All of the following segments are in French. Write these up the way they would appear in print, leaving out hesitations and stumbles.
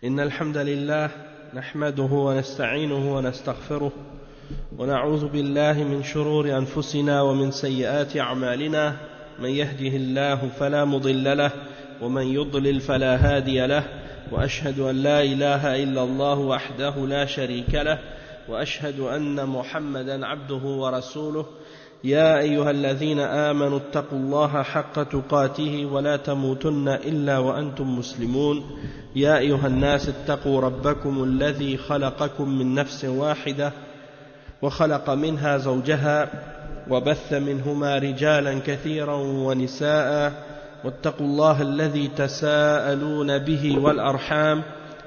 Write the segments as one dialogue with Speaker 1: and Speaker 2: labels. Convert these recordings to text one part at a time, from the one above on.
Speaker 1: إن الحمد لله نحمده ونستعينه ونستغفره ونعوذ بالله من شرور أنفسنا ومن سيئات أعمالنا من يهده الله فلا مضل له ومن يضلل فلا هادي له وأشهد أن لا إله إلا الله وحده لا شريك له وأشهد أن محمدا عبده ورسوله يا أيها الذين آمنوا اتقوا الله حق تقاته ولا تموتن إلا وأنتم مسلمون يا أيها الناس اتقوا ربكم الذي خلقكم من نفس واحدة وخلق منها زوجها وبث منهما رجالا كثيرا ونساء واتقوا الله الذي تساءلون به والأرحام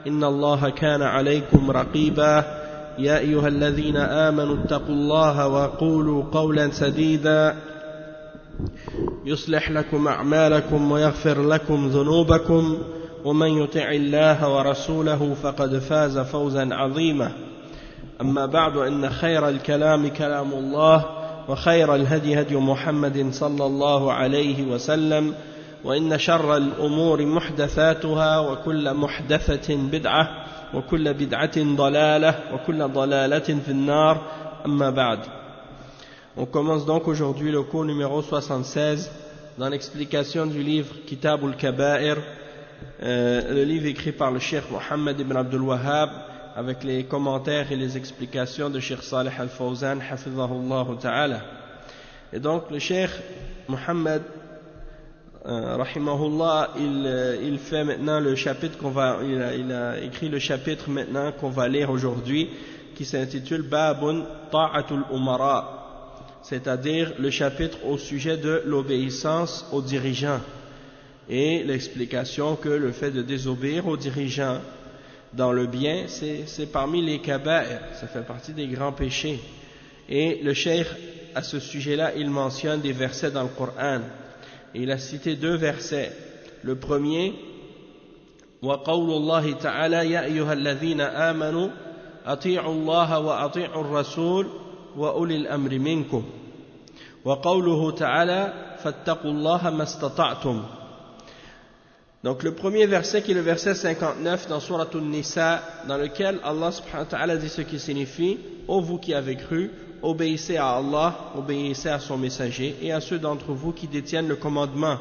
Speaker 1: إن الله كان عليكم رقيبا يا أيها الذين آمنوا اتقوا الله وقولوا قولا سديدا يصلح لكم أعمالكم ويغفر لكم ذنوبكم ومن يطع الله ورسوله فقد فاز فوزا عظيما أما بعد إن خير الكلام كلام الله وخير الهدي هدي محمد صلى الله عليه وسلم وإن شر الأمور محدثاتها وكل محدثة بدعة وكل بدعة ضلالة وكل ضلالة في النار أما بعد. On commence donc aujourd'hui le cours numéro 76 dans l'explication du livre Kitab al-Kaba'ir, le livre écrit par le Cheikh Mohammed ibn Abdul Wahhab avec les commentaires et les explications de Cheikh Salih al-Fawzan hafidhahullah ta'ala. Et donc le Cheikh Mohammed rahimahullah, il fait maintenant le chapitre il a écrit le chapitre maintenant qu'on va lire aujourd'hui, qui s'intitule Babun Ta'atul Umara, c'est-à-dire le chapitre au sujet de l'obéissance aux dirigeants et l'explication que le fait de désobéir aux dirigeants dans le bien, c'est parmi les kaba'ir, ça fait partie des grands péchés. Et le cheikh, à ce sujet-là, il mentionne des versets dans le Coran. Il a cité deux versets. Le premier, وَقَوْلُ اللَّهِ تَعَالَى يَا أَيُّهَا الَّذِينَ آمَنُوا أَطِيعُوا اللَّهَ وَأَطِيعُوا الرَّسُولَ وَأُولِي الْأَمْرِ مِنكُمْ وَقَوْلُهُ تَعَالَى فَاتَّقُوا اللَّهَ مَا اسْتَطَعْتُمْ. Donc le premier verset qui est le verset 59 dans Surat An-Nisa, dans lequel Allah subhanahu wa ta'ala dit ce qui signifie: ô vous qui avez cru, obéissez à Allah, obéissez à son messager et à ceux d'entre vous qui détiennent le commandement.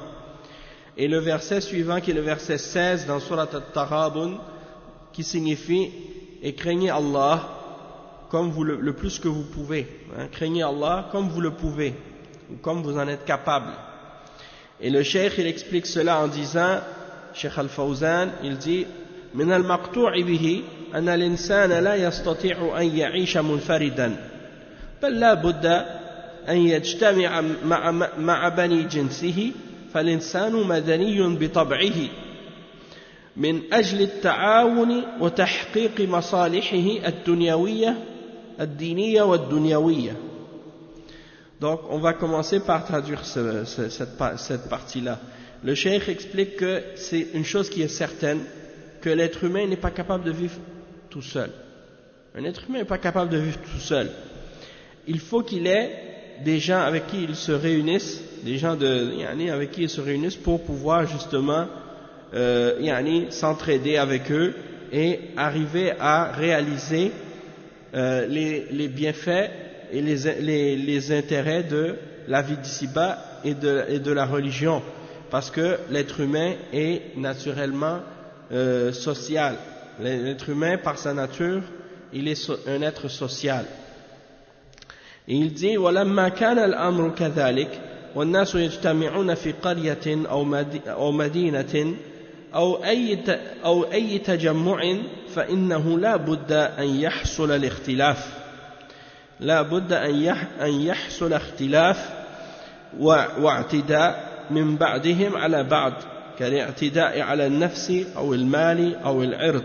Speaker 1: Et le verset suivant qui est le verset 16 dans Surat At-Taghabun, qui signifie: et craignez Allah comme vous le plus que vous pouvez, craignez Allah comme vous le pouvez ou comme vous en êtes capable. Et le cheikh il explique cela en disant, Cheikh Al-Fawzan, il dit: من المقطوع به أن الإنسان لا يستطيع أن يعيش منفردا بل لا بد أن يجتمع مع بني جنسه فالإنسان مدني بطبعه من أجل التعاون وتحقيق مصالحه الدينية والدنيوية. Donc on va commencer par traduire cette partie-là. Le cheikh explique que c'est une chose qui est certaine, que l'être humain n'est pas capable de vivre tout seul. Un être humain n'est pas capable de vivre tout seul. Il faut qu'il ait des gens avec qui il se réunisse, des gens avec qui il se réunisse pour pouvoir justement s'entraider avec eux et arriver à réaliser les bienfaits et les intérêts de la vie d'ici-bas et de la religion, parce que l'être humain est naturellement social. L'être humain, par sa nature, il est un être social. Et il dit: وَلَمَّا كَانَ الْأَمْرُ كَذَلِكَ وَالنَّاسُ يَجْتَمِعُونَ فِي قَرْيَةٍ أو مدينة أو أي تجمع فإنه لا بد أن يحصل الاختلاف أن يحصل اختلاف واعتداء من بعضهم على بعض كالاعتداء على النفس أو المال أو العرض،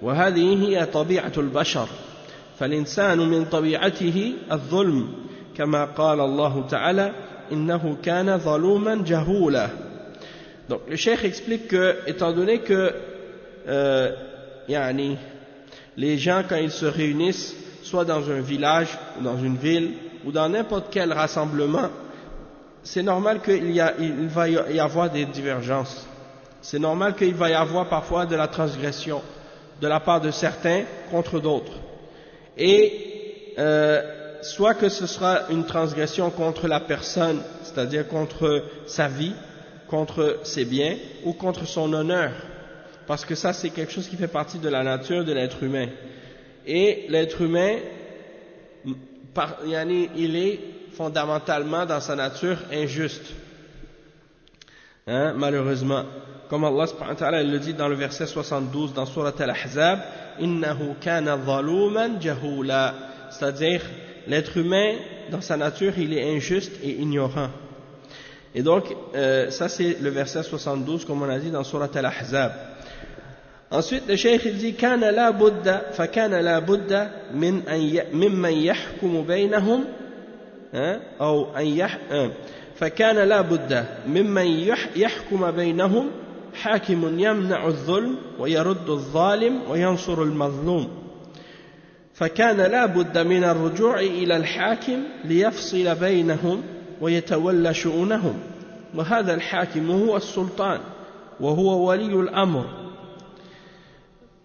Speaker 1: وهذه هي طبيعة البشر، فالإنسان من طبيعته الظلم كما قال الله تعالى إنه كان ظلوما جهولا. Donc le cheikh explique que, étant donné que les gens, quand ils se réunissent, soit dans un village, ou dans une ville, ou dans n'importe quel rassemblement, c'est normal qu'il va y avoir des divergences. C'est normal qu'il va y avoir parfois de la transgression. de la part de certains contre d'autres. Et soit que ce sera une transgression contre la personne, c'est-à-dire contre sa vie, contre ses biens ou contre son honneur, parce que ça c'est quelque chose qui fait partie de la nature de l'être humain. Et l'être humain, il est fondamentalement dans sa nature injuste, malheureusement, comme Allah subhanahu wa ta'ala le dit dans le verset 72 dans Surat Al-Ahzab, innahu kana zaluman jahula, c'est-à-dire l'être humain dans sa nature il est injuste et ignorant. Et donc ça c'est le verset 72 comme on a dit dans Surat Al-Ahzab. Ensuite le cheikh il dit kana la budda mimman yahkumu baynahum أو أن فكان لا بد ممن يحكم بينهم حاكم يمنع الظلم ويرد الظالم وينصر المظلوم فكان لا بد من الرجوع إلى الحاكم ليفصل بينهم ويتولى شؤونهم وهذا الحاكم هو السلطان وهو ولي الأمر.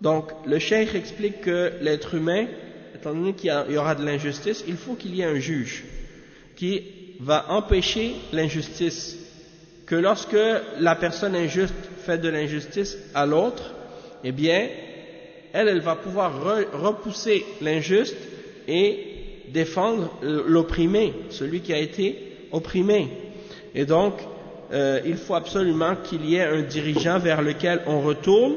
Speaker 1: Donc le cheikh explique que l'être humain, étant donné qu'il y aura de l'injustice, il faut qu'il y ait un juge qui va empêcher l'injustice, que lorsque la personne injuste fait de l'injustice à l'autre, eh bien, elle va pouvoir repousser l'injuste et défendre l'opprimé, celui qui a été opprimé. Et donc, il faut absolument qu'il y ait un dirigeant vers lequel on retourne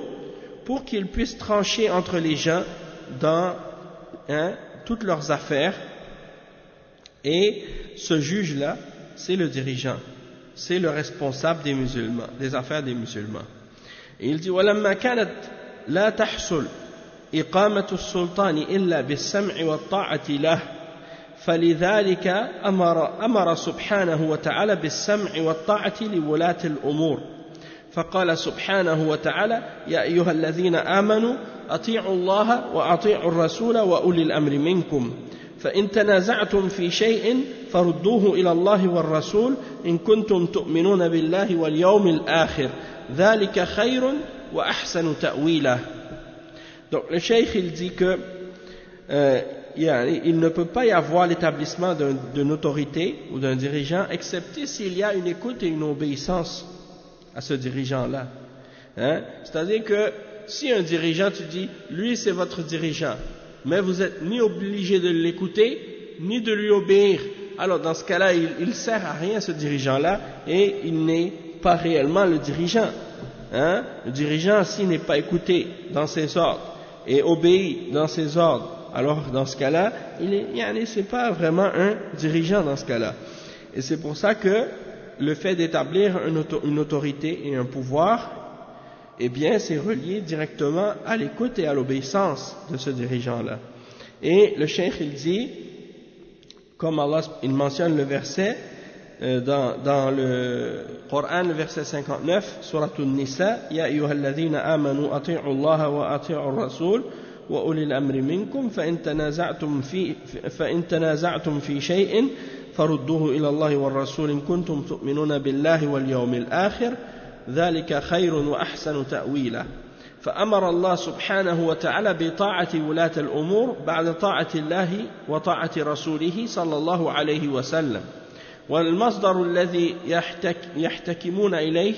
Speaker 1: pour qu'il puisse trancher entre les gens dans toutes leurs affaires. Et ce juge-là, c'est le dirigeant, c'est le responsable des musulmans, des affaires des musulmans. Et il dit وَلَمَّا كَانَتْ لَا تَحْصُلْ إِقَامَةُ السُّلْطَانِ إِلَّا بِالسَّمْعِ وَالطَّاعَةِ لَهُ فلذلك أمر سبحانه وتعالى بالسمع والطاعة لولاة الأمور فقال سبحانه وتعالى يا أيها الذين آمنوا أطيعوا الله وأطيعوا الرسول وأولي الأمر منكم فإن تنازعتم في شيء فردوه إلى الله والرسول إن كنتم تؤمنون بالله واليوم الآخر ذلك خير وأحسن تأويلا. Donc le cheikh il dit que il ne peut pas y avoir l'établissement d'une autorité ou d'un dirigeant excepté s'il y a une écoute et une obéissance à ce dirigeant-là. C'est-à-dire que si un dirigeant, tu dis, lui c'est votre dirigeant, mais vous n'êtes ni obligé de l'écouter, ni de lui obéir, alors dans ce cas-là, il ne sert à rien ce dirigeant-là, et il n'est pas réellement le dirigeant. Le dirigeant, s'il n'est pas écouté dans ses ordres, et obéi dans ses ordres, alors dans ce cas-là, c'est pas vraiment un dirigeant dans ce cas-là. Et c'est pour ça que le fait d'établir une autorité et un pouvoir, eh bien, c'est relié directement à l'écoute et à l'obéissance de ce dirigeant-là. Et le cheikh, il dit, comme Allah, il mentionne le verset dans le Coran, le verset 59, Surat An-Nisa, Ya ayyuhalladhina amanu ati'u Allah wa ati'u ar-rasul wa ulil amri minkum fa in tanaza'tum fi shay'in farudduhu ila Allah wa ar-rasul in kuntum tu'minuna billahi wal yawmil akhir ذلك خير وأحسن تأويلا. فأمر الله سبحانه وتعالى بطاعة ولاة الأمور بعد طاعة الله وطاعة رسوله صلى الله عليه وسلم. والمصدر الذي يحتكمون إليه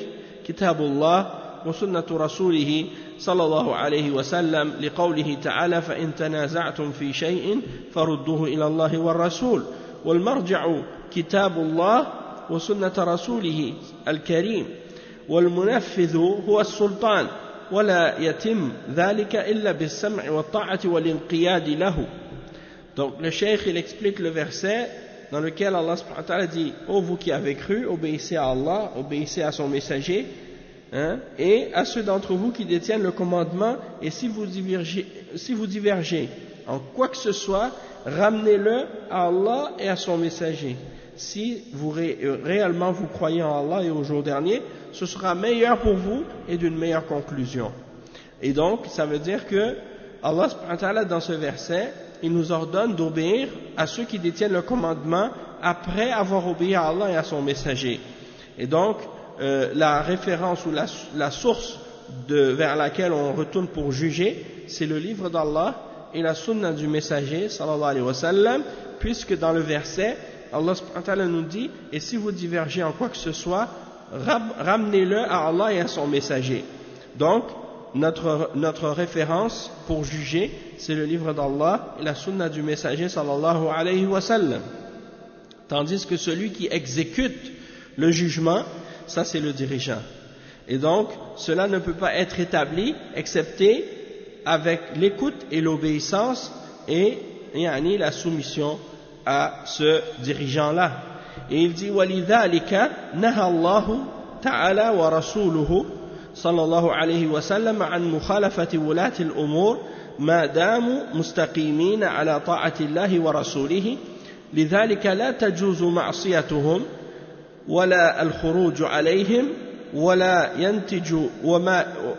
Speaker 1: كتاب الله وسنة رسوله صلى الله عليه وسلم لقوله تعالى فإن تنازعتم في شيء فردوه إلى الله والرسول. والمرجع كتاب الله وسنة رسوله الكريم. والمنفذ هو السلطان ولا يتم ذلك إلا بالسمع والطاعة والانقياد له. Donc le cheikh il explique le verset dans lequel Allah subhanahu wa ta'ala dit ô vous qui avez cru, obéissez à Allah, obéissez à son messager, et à ceux d'entre vous qui détiennent le commandement, et si vous divergez en quoi que ce soit, ramenez-le à Allah et à son messager. Si vous réellement vous croyez en Allah et au jour dernier, ce sera meilleur pour vous et d'une meilleure conclusion. Et donc, ça veut dire que Allah subhanahu wa ta'ala, dans ce verset, il nous ordonne d'obéir à ceux qui détiennent le commandement après avoir obéi à Allah et à son messager. Et donc, la référence ou la source vers laquelle on retourne pour juger, c'est le livre d'Allah et la sunna du messager sallallahu alayhi wa sallam, puisque dans le verset Allah subhanahu wa ta'ala nous dit, et si vous divergez en quoi que ce soit, ramenez-le à Allah et à son messager. Donc notre référence pour juger, c'est le livre d'Allah et la sunna du messager sallallahu alayhi wa sallam. Tandis que celui qui exécute le jugement, ça c'est le dirigeant. Et donc cela ne peut pas être établi excepté avec l'écoute et l'obéissance et la soumission à ce dirigeant-là. Et il dit وَلِذَلِكَ نَهَى اللَّهُ تَعَالَى وَرَسُولُهُ صلى الله عليه وسلم عن مخالفة ولاة الأمور ما داموا مستقيمين على طاعة الله ورسوله لذلك لا تجوز معصيتهم ولا الخروج عليهم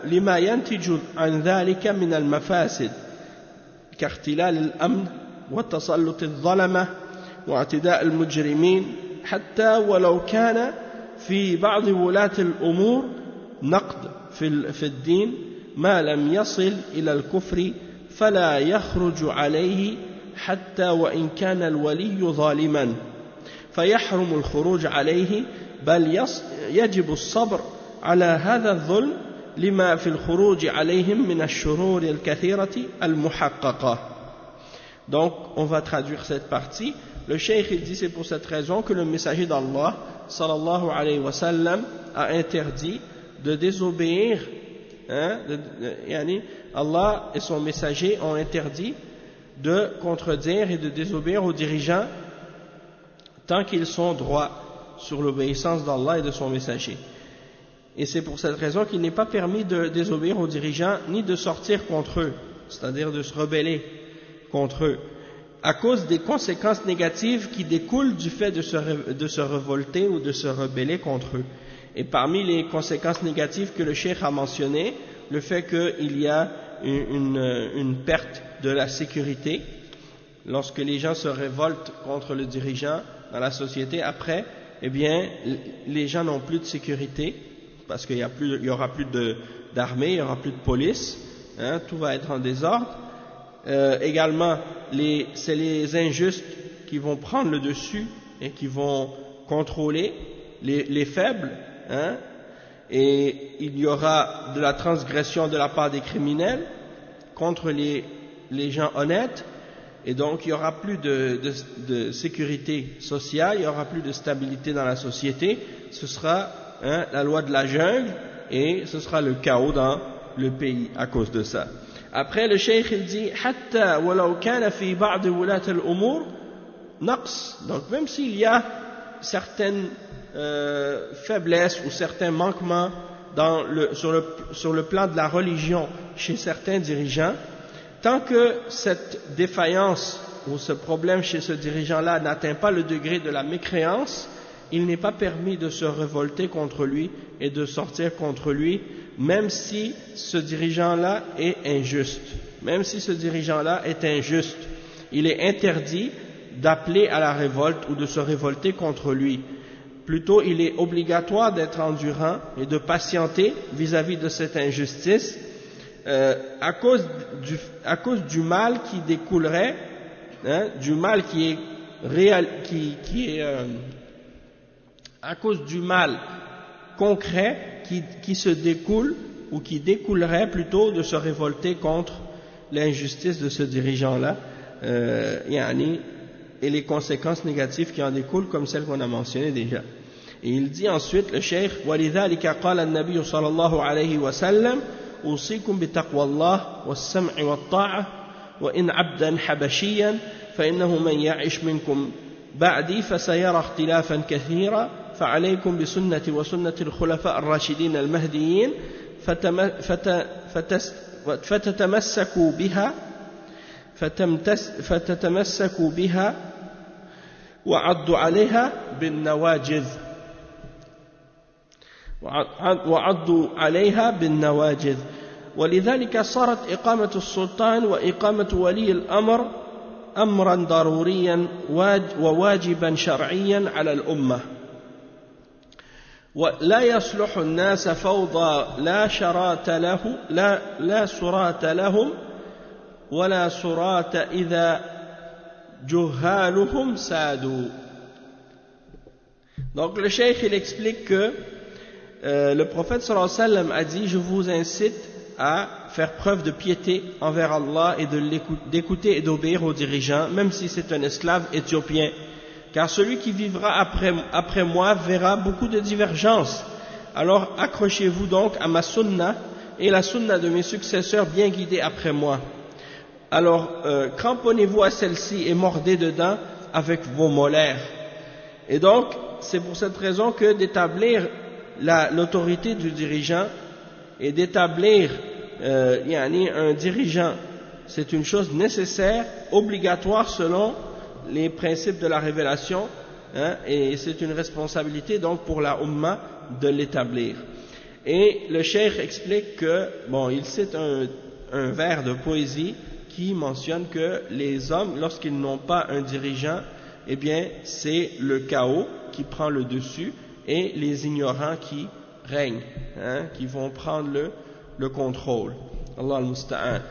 Speaker 1: لما ينتج عن ذلك من المفاسد كاختلال الأمن وتسلط الظلمة واعتداء المجرمين حتى ولو كان في بعض ولاة الأمور نقد في الدين ما لم يصل إلى الكفر فلا يخرج عليه حتى وإن كان الولي ظالما فيحرم الخروج عليه بل يجب الصبر على هذا الظلم لما في الخروج عليهم من الشرور الكثيرة المحققة. Donc on va traduire cette partie. Le cheikh il dit c'est pour cette raison que le messager d'Allah sallallahu alayhi wa sallam a interdit de désobéir, Allah et son messager ont interdit de contredire et de désobéir aux dirigeants tant qu'ils sont droits sur l'obéissance d'Allah et de son messager. Et c'est pour cette raison qu'il n'est pas permis de désobéir aux dirigeants ni de sortir contre eux, c'est-à-dire de se rebeller contre eux, à cause des conséquences négatives qui découlent du fait de se révolter ou de se rebeller contre eux. Et parmi les conséquences négatives que le cheikh a mentionnées, le fait qu'il y a une perte de la sécurité, lorsque les gens se révoltent contre le dirigeant dans la société, après, eh bien, les gens n'ont plus de sécurité, parce qu'il y aura plus d'armée, il y aura plus de police, tout va être en désordre. Également, c'est les injustes qui vont prendre le dessus et qui vont contrôler les faibles, et il y aura de la transgression de la part des criminels contre les gens honnêtes, et donc il n'y aura plus de sécurité sociale, il n'y aura plus de stabilité dans la société, ce sera la loi de la jungle et ce sera le chaos dans le pays à cause de ça. Après le cheikh il dit حتى ولو كان في بعض ولاة الأمور نقص, donc même s'il y a certaines faiblesses ou certains manquements sur le plan de la religion chez certains dirigeants, tant que cette défaillance ou ce problème chez ce dirigeant-là n'atteint pas le degré de la mécréance, il n'est pas permis de se révolter contre lui et de sortir contre lui, même si ce dirigeant-là est injuste. Même si ce dirigeant-là est injuste, il est interdit d'appeler à la révolte ou de se révolter contre lui. Plutôt, il est obligatoire d'être endurant et de patienter vis-à-vis de cette injustice, à cause du mal qui découlerait, du mal qui est réel, à cause du mal concret qui se découle ou qui découlerait plutôt de se révolter contre l'injustice de ce dirigeant-là, et les conséquences négatives qui en découlent, comme celles qu'on a mentionnées déjà. Et il dit ensuite, le cheikh, وَلِذَلِكَ قَالَ النَّبِيُّ صَلَى اللَّهُ عَلَيْهِ وَسَلَّمَ أُوصِيكُم بِتَقْوَى اللَّهِ وَالسَّمْعِ وَالطَّاعَةِ وَإِنْ عَبْدًا حَبَشِيًّا فَإِنَّهُ مَنْ يَعِشْ مِنْكُمْ بَعْدِي فَسَيَرَى اخْتِلَافًا كَثِيرًا فَعَلَيْكُمْ بِسُنَّتِي وَسُنَّةِ الْخُلَفَاءِ الرَّاشِدِينَ الْمَهْدِيِّينَ فتتمسكوا بها وعضوا عليها بالنواجذ ولذلك صارت إقامة السلطان وإقامة ولي الأمر أمرا ضروريا وواجبا شرعيا على الأمة ولا يصلح الناس فوضى لا شرات له لا سرات لهم ولا سرات إذا جهالهم سادوا. Donc le cheikh il explique que le prophète sallallahu alayhi wa sallam a dit: je vous incite à faire preuve de piété envers Allah et d'écouter et d'obéir aux dirigeants, même si c'est un esclave éthiopien, car celui qui vivra après moi verra beaucoup de divergences. Alors accrochez-vous donc à ma sunna et la sunna de mes successeurs bien guidés après moi. Alors cramponnez-vous à celle-ci et mordez dedans avec vos molaires. Et donc c'est pour cette raison que d'établir l'autorité du dirigeant et d'établir un dirigeant, c'est une chose nécessaire, obligatoire selon les principes de la révélation, et c'est une responsabilité donc pour la Ummah de l'établir. Et le cheikh explique que, il cite un vers de poésie qui mentionne que les hommes, lorsqu'ils n'ont pas un dirigeant, eh bien c'est le chaos qui prend le dessus et les ignorants qui règnent, qui vont prendre le contrôle. Allah al-Musta'an.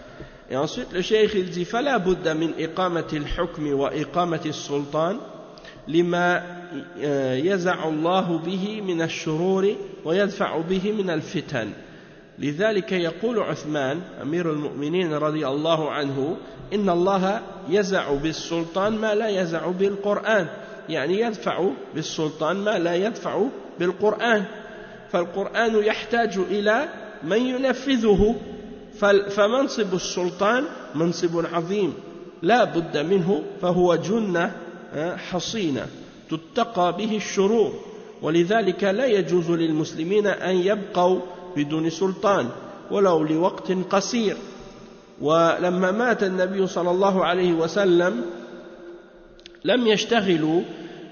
Speaker 1: Et ensuite le cheikh il dit: فلا بد من إقامة الحكم وإقامة السلطان لما يزع الله به من الشرور ويدفع به من الفتن. لذلك يقول عثمان أمير المؤمنين رضي الله عنه: إن الله يزع بالسلطان ما لا يزع بالقرآن، يعني يدفع بالسلطان ما لا يدفع بالقرآن، فالقرآن يحتاج إلى من ينفذه، فمنصب السلطان منصب عظيم لا بد منه، فهو جنة حصينة تتقى به الشرور، ولذلك لا يجوز للمسلمين أن يبقوا بدون سلطان ولو لوقت قصير. ولما مات النبي صلى الله عليه وسلم لم يشتغلوا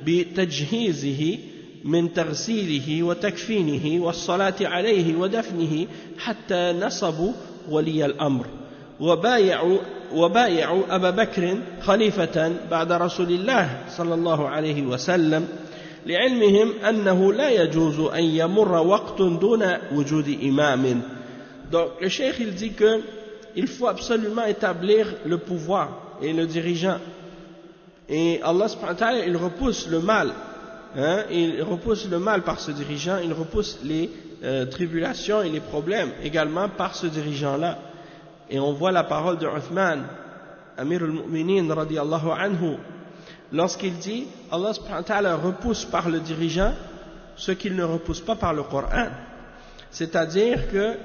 Speaker 1: بتجهيزه من تغسيله وتكفينه والصلاة عليه ودفنه حتى نصبوا ولي الأمر، وبايعوا أبا بكر خليفة بعد رسول الله صلى الله عليه وسلم، لعلمهم أنه لا يجوز أن يمر وقت دون وجود إمام. Donc le cheikh il dit que il faut absolument établir le pouvoir et le dirigeant, et Allah subhanahu wa ta'ala il repousse le mal, il repousse le mal par ce dirigeant, il repousse les tribulations et les problèmes également par ce dirigeant-là. Et on voit la parole de Uthman, Amir al-Mu'minin radiyallahu anhu, lorsqu'il dit Allah subhanahu wa ta'ala repousse par le dirigeant ce qu'il ne repousse pas par le Coran. C'est-à-dire que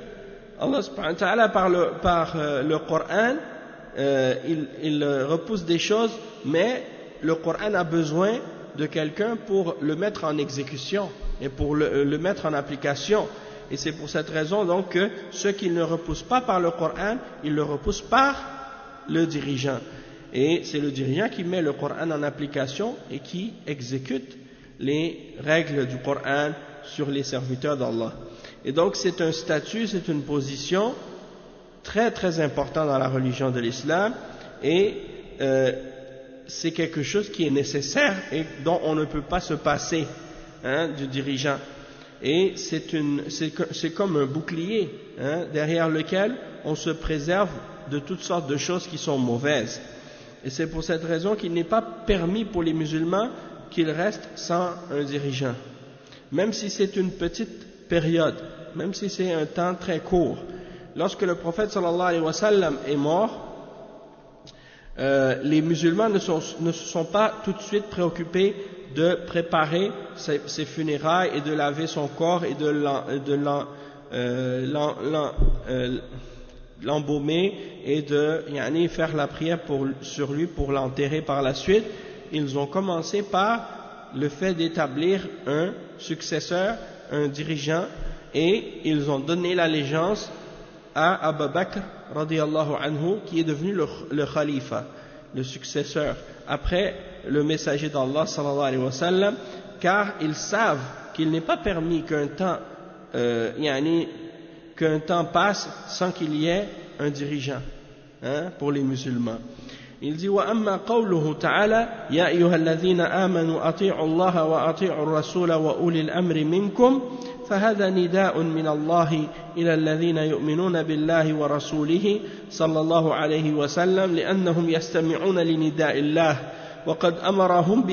Speaker 1: Allah subhanahu wa ta'ala par le Coran il repousse des choses, mais le Coran a besoin de quelqu'un pour le mettre en exécution et pour le mettre en application. Et c'est pour cette raison donc que ce qu'il ne repousse pas par le Coran, il le repousse par le dirigeant. Et c'est le dirigeant qui met le Coran en application et qui exécute les règles du Coran sur les serviteurs d'Allah. Et donc c'est un statut, c'est une position très très importante dans la religion de l'islam, et c'est quelque chose qui est nécessaire et dont on ne peut pas se passer du dirigeant. Et c'est comme un bouclier derrière lequel on se préserve de toutes sortes de choses qui sont mauvaises. Et c'est pour cette raison qu'il n'est pas permis pour les musulmans qu'ils restent sans un dirigeant. Même si c'est une petite période, même si c'est un temps très court. Lorsque le prophète sallallahu alayhi wa sallam est mort, les musulmans ne se sont pas tout de suite préoccupés de préparer ses funérailles et de laver son corps et de l'embaumer et de faire la prière sur lui pour l'enterrer par la suite. Ils ont commencé par le fait d'établir un successeur, un dirigeant, et ils ont donné l'allégeance à Abu Bakr radiyallahu anhu, qui est devenu le khalifa, le successeur après le messager d'Allah sallallahu alayhi wa sallam, car ils savent qu'il n'est pas permis qu'un temps passe sans qu'il y ait un dirigeant pour les musulmans. Il dit وأما قوله تعالى يا أيها الذين آمنوا أطيعوا الله وأطيعوا الرسول وأولي الأمر منكم فهذا نداء من الله إلى الذين يؤمنون بالله ورسوله صلى الله عليه وسلم لأنهم يستمعون لنداء الله وقد أمرهم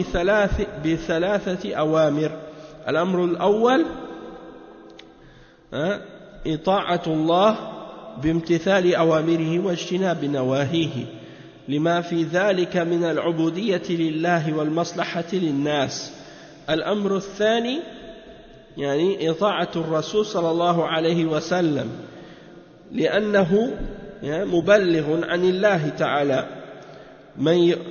Speaker 1: بثلاثة أوامر. الأمر الأول إطاعة الله بامتثال أوامره واجتناب نواهيه لما في ذلك من العبودية لله والمصلحة للناس. الأمر الثاني يعني إطاعة الرسول صلى الله عليه وسلم لأنه مبلغ عن الله تعالى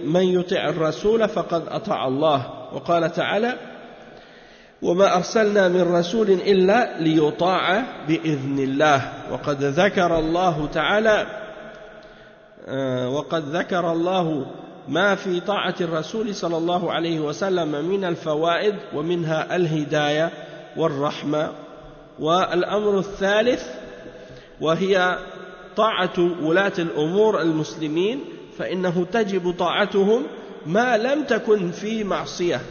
Speaker 1: من يطع الرسول فقد أطاع الله. وقال تعالى وما أرسلنا من رسول إلا ليطاع بإذن الله. وقد ذكر الله ما في طاعة الرسول صلى الله عليه وسلم من الفوائد ومنها الهداية والرحمة. والأمر الثالث وهي طاعة ولاة الأمور المسلمين فإنه تجب طاعتهم ما لم تكن في معصية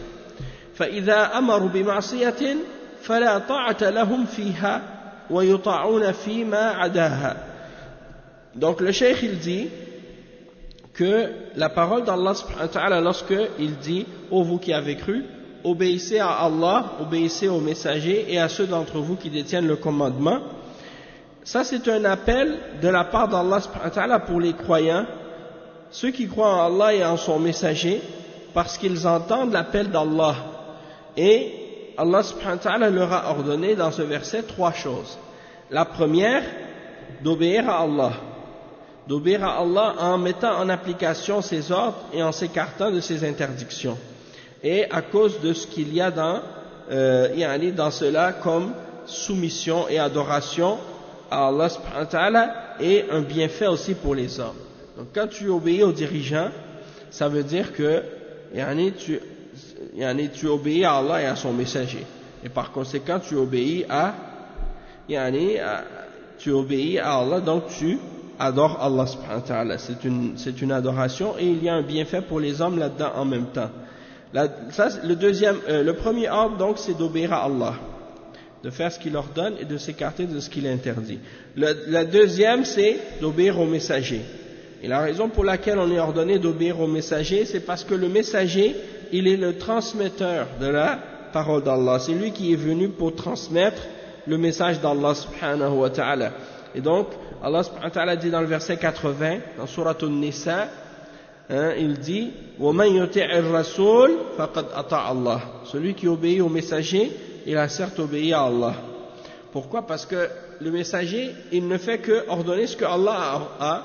Speaker 1: فإذا أمروا بمعصية فلا طاعة لهم فيها ويطاعون فيما عداها. Donc le cheikh il dit que la parole d'Allah subhanahu wa ta'ala lorsque il dit ô vous qui avez cru obéissez à Allah, obéissez aux messagers et à ceux d'entre vous qui détiennent le commandement, ça c'est un appel de la part d'Allah subhanahu wa ta'ala pour les croyants, ceux qui croient en Allah et en son messager, parce qu'ils entendent l'appel d'Allah. Et Allah subhanahu wa ta'ala leur a ordonné dans ce verset trois choses. La première, d'obéir à Allah. D'obéir à Allah en mettant en application ses ordres et en s'écartant de ses interdictions. Et à cause de ce qu'il y a dans cela comme soumission et adoration à Allah subhanahu wa ta'ala et un bienfait aussi pour les hommes. Donc quand tu obéis aux dirigeants, ça veut dire que tu obéis à Allah et à son messager. Et par conséquent, tu obéis à Allah, donc tu adores Allah subhanahu wa ta'ala. C'est une adoration et il y a un bienfait pour les hommes là-dedans en même temps. Le premier ordre donc c'est d'obéir à Allah, de faire ce qu'il ordonne et de s'écarter de ce qu'il interdit. La deuxième c'est d'obéir au messager. Et la raison pour laquelle on est ordonné d'obéir au messager, c'est parce que le messager, il est le transmetteur de la parole d'Allah. C'est lui qui est venu pour transmettre le message d'Allah subhanahu wa ta'ala. Et donc, Allah subhanahu wa ta'ala dit dans le verset 80, dans Surat An-Nisa, il dit وَمَنْ يُطِعِ الرَّسُولِ فَقَدْ أَطَاعَ اللَّهِ. Celui qui obéit au messager, il a certes obéi à Allah. Pourquoi? Parce que le messager, il ne fait que ordonner ce que Allah a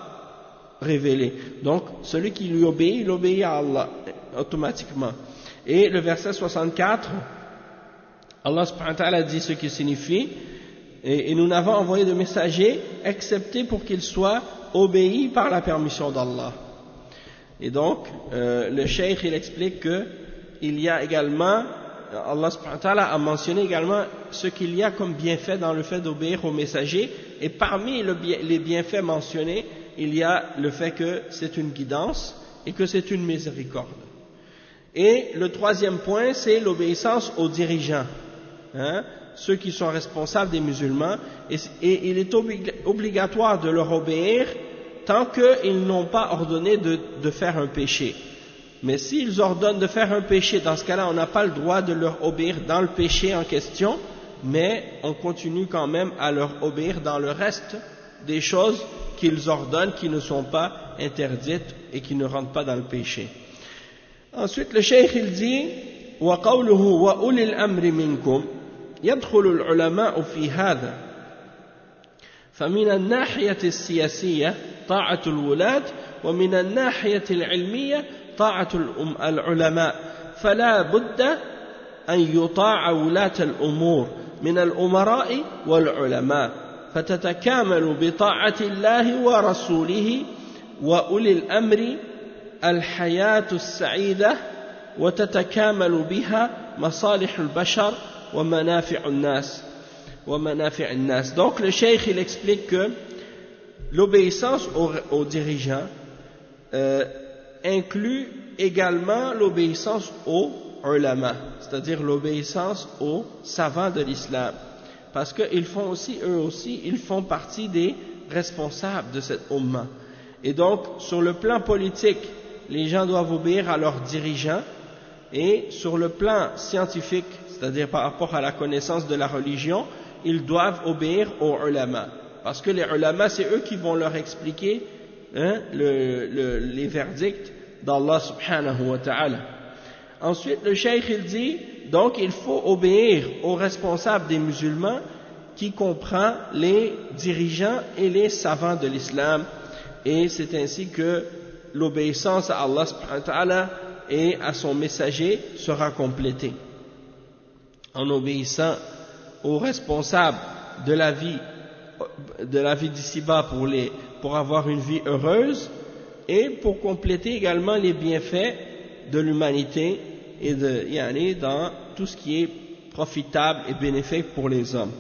Speaker 1: révélé. Donc, celui qui lui obéit, il obéit à Allah automatiquement. Et le verset 64, Allah subhanahu wa ta'ala dit ce qui signifie et nous n'avons envoyé de messager excepté pour qu'il soit obéi par la permission d'Allah. Et donc, le cheikh il explique que il y a également, Allah subhanahu wa ta'ala a mentionné également ce qu'il y a comme bienfait dans le fait d'obéir au messager, et parmi les bienfaits mentionnés, il y a le fait que c'est une guidance et que c'est une miséricorde. Et le troisième point, c'est l'obéissance aux dirigeants, ceux qui sont responsables des musulmans, et il est obligatoire de leur obéir tant qu'ils n'ont pas ordonné de faire un péché. Mais s'ils ordonnent de faire un péché, dans ce cas-là, on n'a pas le droit de leur obéir dans le péché en question, mais on continue quand même à leur obéir dans le reste des choses qu'ils ordonnent, qui ne sont pas interdites et qui ne rentrent pas dans le péché. Ensuite, le cheikh il dit وَقَوْلُهُ وَأُولِي الْأَمْرِ مِنْكُمْ يدخل العلماء في هذا فمن الناحية السياسية طاعة الولاة ومن الناحية العلمية طاعة العلماء فلا بد أن يطاع ولاة الأمور من الأمراء والعلماء فتتكامل بطاعة الله ورسوله وأولي الأمر الحياة السعيدة وتتكامل بها مصالح البشر ومنافع الناس. Donc le cheikh il explique que l'obéissance aux dirigeants inclut également l'obéissance aux ulama, c'est-à-dire l'obéissance aux savants de l'islam, parce qu'ils font aussi, eux aussi, ils font partie des responsables de cette umma. Et donc, sur le plan politique, les gens doivent obéir à leurs dirigeants, et sur le plan scientifique, c'est-à-dire par rapport à la connaissance de la religion, ils doivent obéir aux ulama, parce que les ulama, c'est eux qui vont leur expliquer les verdicts d'Allah subhanahu wa ta'ala. Ensuite, le cheikh il dit, donc il faut obéir aux responsables des musulmans, qui comprend les dirigeants et les savants de l'islam, et c'est ainsi que l'obéissance à Allah subhanahu wa ta'ala et à son messager sera complétée. En obéissant aux responsables de la vie d'ici-bas pour avoir une vie heureuse, et pour compléter également les bienfaits de l'humanité et dans tout ce qui est profitable et bénéfique pour les hommes.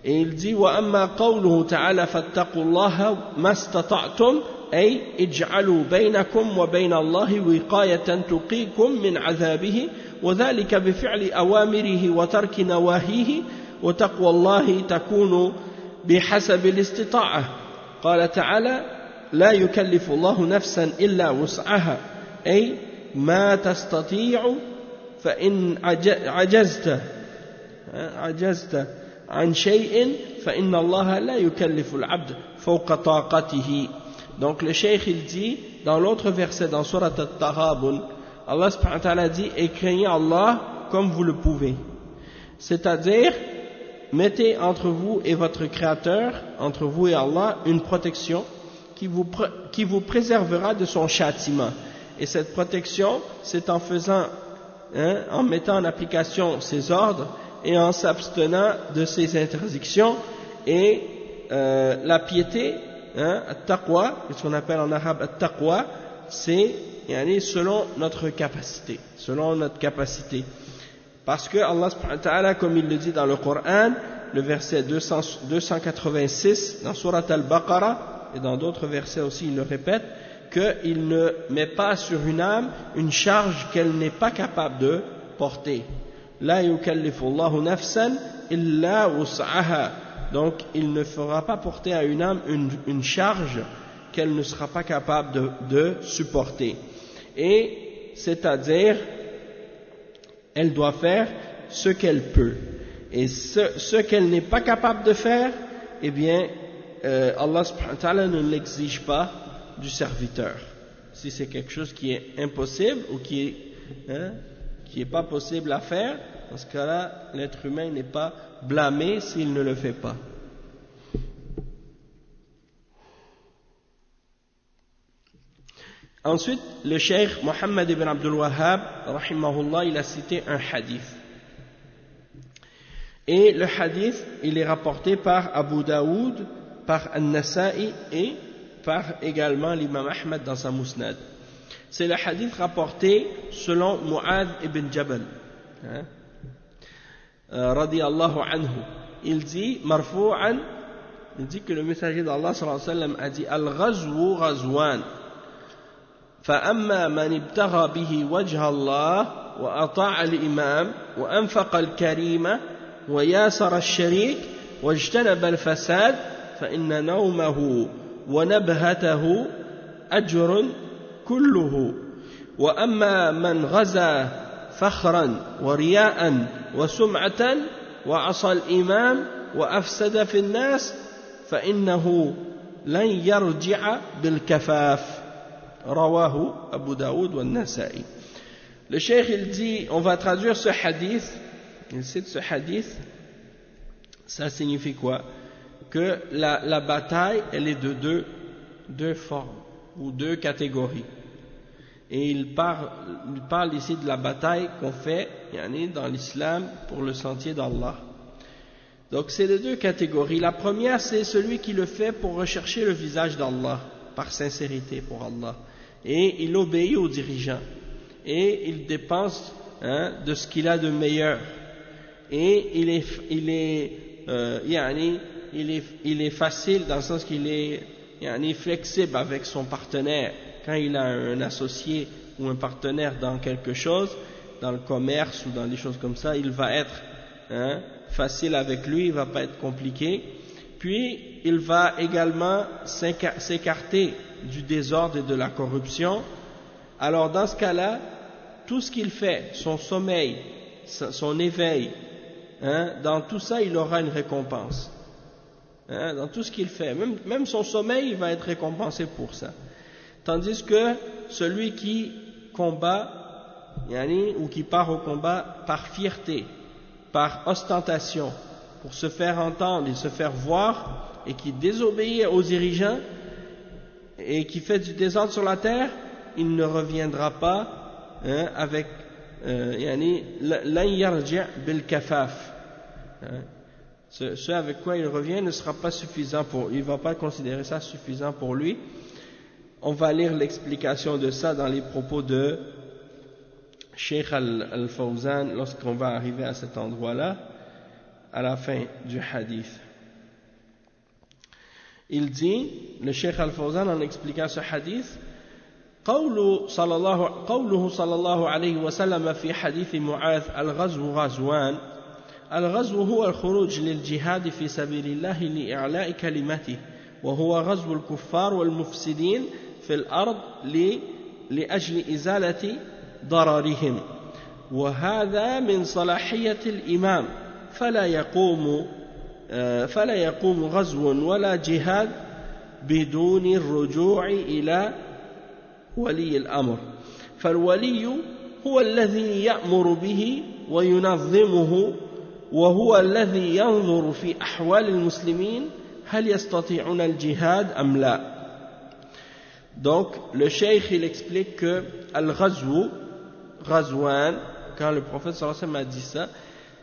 Speaker 1: Et il dit وَأَمَّا قَوْلُهُ تَعَالَى فَاتَّقُوا اللَّهَ مَا اسْتَطَعْتُمْ أي اجعلوا بينكم وبين الله وقاية تقيكم من عذابه وذلك بفعل أوامره وترك نواهيه وتقوى الله تكون بحسب الاستطاعة. قال تعالى لا يكلف الله نفسا إلا وسعها أي ما تستطيع فإن عجزت عن شيء فإن الله لا يكلف العبد فوق طاقته. Donc le cheikh il dit dans l'autre verset dans Surat At-Taghabun, Allah subhanahu wa ta'ala dit et craignez Allah comme vous le pouvez, c'est-à-dire mettez entre vous et votre créateur, entre vous et Allah, une protection qui vous préservera de son châtiment. Et cette protection, c'est en faisant, en mettant en application ses ordres et en s'abstenant de ses interdictions. Et la piété, at-taqwa, ce qu'on appelle en arabe at-taqwa, c'est selon notre capacité, Parce que Allah subhanahu wa ta'ala, comme il le dit dans le Coran, le verset 286 dans Surat Al-Baqarah, et dans d'autres versets aussi il le répète, qu'il ne met pas sur une âme une charge qu'elle n'est pas capable de porter. La yukallifu Allahu nafsan illa wus'aha. Donc il ne fera pas porter à une âme une charge qu'elle ne sera pas capable de supporter. Et c'est-à-dire, elle doit faire ce qu'elle peut. Et ce qu'elle n'est pas capable de faire, eh bien, Allah subhanahu wa ta'ala ne l'exige pas du serviteur. Si c'est quelque chose qui est impossible ou qui est pas possible à faire, dans ce cas-là, l'être humain n'est pas blâmé s'il ne le fait pas. Ensuite, le cheikh Mohammed ibn Abdul Wahhab, rahimahullah, il a cité un hadith. Et le hadith, il est rapporté par Abu Daoud, par An-Nasa'i et par également l'imam Ahmad dans sa Musnad. C'est le hadith rapporté selon Mu'adh ibn Jabal, radiyallahu anhu. Il dit, marfou'an, il dit que le messager d'Allah sallallahu alayhi wa sallam a dit, al-ghazwu ghazwan. فأما من ابتغى به وجه الله وأطاع الإمام وأنفق الكريمة وياسر الشريك واجتنب الفساد فإن نومه ونبهته أجر كله. وأما من غزا فخرا ورياء وسمعة وعصى الإمام وأفسد في الناس فإنه لن يرجع بالكفاف. Rawahu Abu Daoud wa Nasa'i. Le cheikh il dit, on va traduire ce hadith, il cite ce hadith, ça signifie quoi? Que la bataille, elle est de deux formes, ou deux catégories. Et il parle ici de la bataille qu'on fait dans l'islam pour le sentier d'Allah. Donc c'est de deux catégories. La première, c'est celui qui le fait pour rechercher le visage d'Allah, par sincérité pour Allah. Et il obéit aux dirigeants. Et il dépense de ce qu'il a de meilleur. Et il est facile dans le sens qu'il est flexible avec son partenaire. quand il a un associé ou un partenaire dans quelque chose, dans le commerce ou dans des choses comme ça, il va être facile avec lui, il ne va pas être compliqué. Puis il va également s'écarter du désordre et de la corruption. Alors dans ce cas-là, tout ce qu'il fait, son sommeil, son éveil, dans tout ça il aura une récompense. Dans tout ce qu'il fait, même son sommeil, il va être récompensé pour ça. Tandis que celui qui combat, ou qui part au combat par fierté, par ostentation, pour se faire entendre et se faire voir, et qui désobéit aux dirigeants, et qui fait du désordre sur la terre, il ne reviendra pas avec lan yarji' bil kafaf. Ce avec quoi il revient ne sera pas suffisant il ne va pas considérer ça suffisant pour lui. On va lire l'explication de ça dans les propos de Cheikh Al-Fawzan lorsqu'on va arriver à cet endroit-là, à la fin du hadith. Il dit, le Cheikh Al-Fawzan en expliquant ce hadith, قوله صلى الله عليه وسلم في حديث معاذ الغزو غزوان. الغزو هو الخروج للجهاد في سبيل الله لإعلاء كلمته، وهو غزو الكفار والمفسدين في الأرض لأجل إزالة ضررهم، وهذا من صلاحية الإمام، فلا يقوم غزو ولا جهاد بدون الرجوع إلى ولي الأمر، فالولي هو الذي يأمر به وينظمه، وهو الذي ينظر في أحوال المسلمين هل يستطيعون الجهاد أم لا. Donc le cheikh il explique que al-ghazwu, ghazwan, quand le prophète sallallahu alayhi wa sallam a dit ça,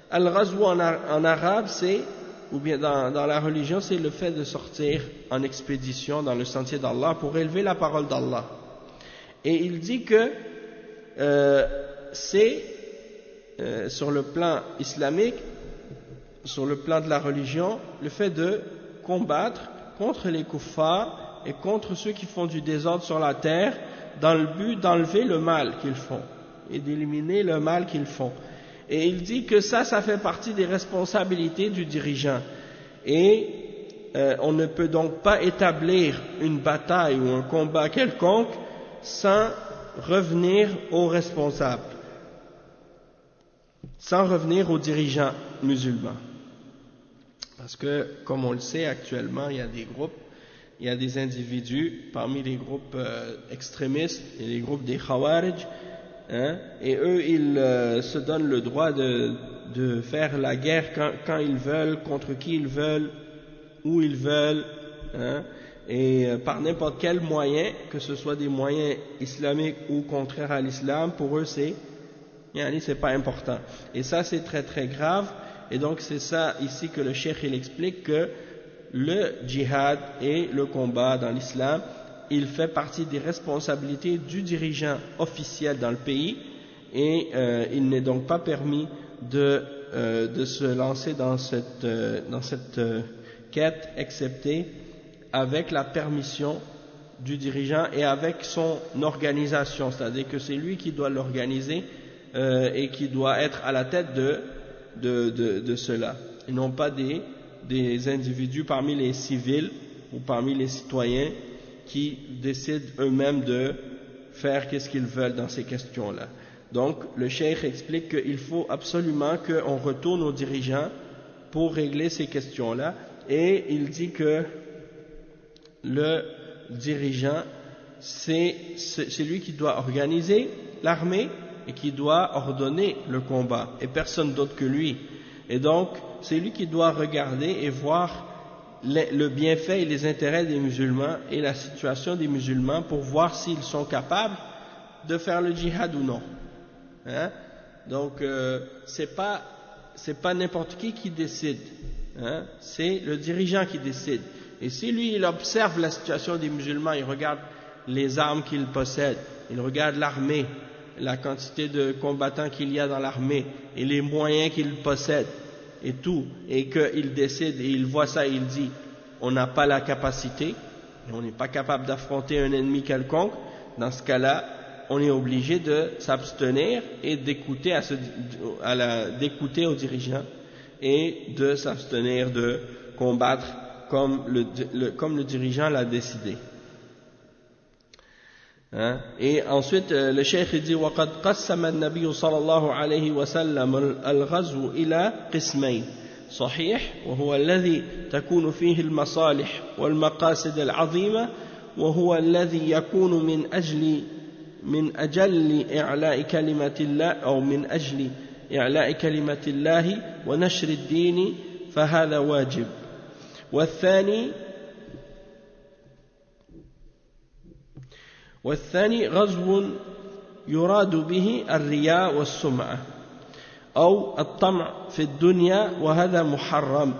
Speaker 1: al-ghazwu en arabe c'est, ou bien dans la religion, c'est le fait de sortir en expédition dans le sentier d'Allah pour élever la parole d'Allah. Et il dit que c'est sur le plan islamique, sur le plan de la religion, le fait de combattre contre les kuffars et contre ceux qui font du désordre sur la terre dans le but d'enlever le mal qu'ils font et d'éliminer le mal qu'ils font. Et il dit que ça fait partie des responsabilités du dirigeant. Et on ne peut donc pas établir une bataille ou un combat quelconque sans revenir aux responsables, sans revenir aux dirigeants musulmans. Parce que, comme on le sait actuellement, il y a des groupes, il y a des individus parmi les groupes extrémistes et les groupes des Khawarij, et eux ils se donnent le droit de faire la guerre quand ils veulent, contre qui ils veulent, où ils veulent, et par n'importe quel moyen, que ce soit des moyens islamiques ou contraires à l'islam, pour eux c'est pas important. Et ça c'est très très grave. Et donc c'est ça ici que le cheikh il explique que le djihad et le combat dans l'islam, il fait partie des responsabilités du dirigeant officiel dans le pays, et il n'est donc pas permis de se lancer dans cette quête, excepté avec la permission du dirigeant et avec son organisation, c'est-à-dire que c'est lui qui doit l'organiser et qui doit être à la tête de cela, et non pas des individus parmi les civils ou parmi les citoyens qui décident eux-mêmes de faire qu'est-ce qu'ils veulent dans ces questions-là. Donc le cheikh explique qu'il faut absolument qu'on retourne aux dirigeants pour régler ces questions-là, et il dit que le dirigeant c'est lui qui doit organiser l'armée et qui doit ordonner le combat, et personne d'autre que lui. Et donc, c'est lui qui doit regarder et voir le bienfait et les intérêts des musulmans et la situation des musulmans pour voir s'ils sont capables de faire le djihad ou non. Donc, c'est pas n'importe qui décide. C'est le dirigeant qui décide. Et si lui, il observe la situation des musulmans, il regarde les armes qu'ils possèdent, il regarde l'armée, la quantité de combattants qu'il y a dans l'armée et les moyens qu'ils possèdent et tout, et qu'il décide et il voit ça et il dit on n'a pas la capacité, on n'est pas capable d'affronter un ennemi quelconque, dans ce cas-là, on est obligé de s'abstenir et d'écouter d'écouter aux dirigeants et de s'abstenir de combattre comme le dirigeant l'a décidé. Hein? Et ensuite, le cheikh dit وَقَدْ قَسَّمَ النَّبِيُّ صلى الله عليه وسلم الغزو إلى قسمين صحيح وهو الذي تكون فيه المصالح والمقاصد العظيمة وهو الذي يكون من أجل إعلاء كلمة الله أو من أجل إعلاء كلمة الله ونشر الدين فهذا واجب والثاني غزو يراد به الرياء والسمعة أو الطمع في الدنيا وهذا محرم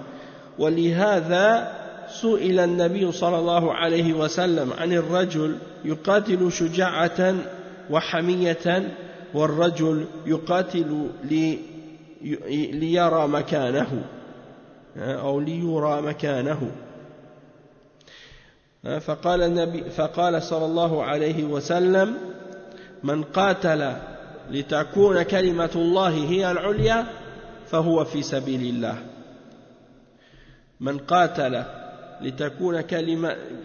Speaker 1: ولهذا سئل النبي صلى الله عليه وسلم عن الرجل يقاتل شجاعة وحمية والرجل يقاتل ليرى مكانه أو ليرى مكانه فقال صلى الله عليه وسلم من قاتل لتكون كلمة الله هي العليا فهو في سبيل الله من قاتل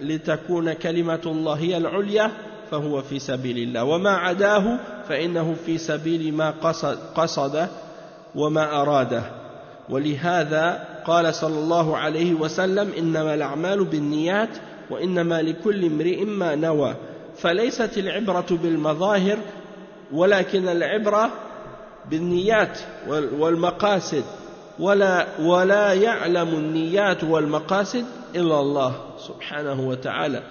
Speaker 1: لتكون كلمة الله هي العليا فهو في سبيل الله وما عداه فإنه في سبيل ما قصده وما أراده ولهذا قال صلى الله عليه وسلم إنما الأعمال بالنيات وإنما لكل امرئ ما نوى فليست العبرة بالمظاهر ولكن العبرة بالنيات والمقاصد ولا يعلم النيات والمقاصد إلا الله سبحانه وتعالى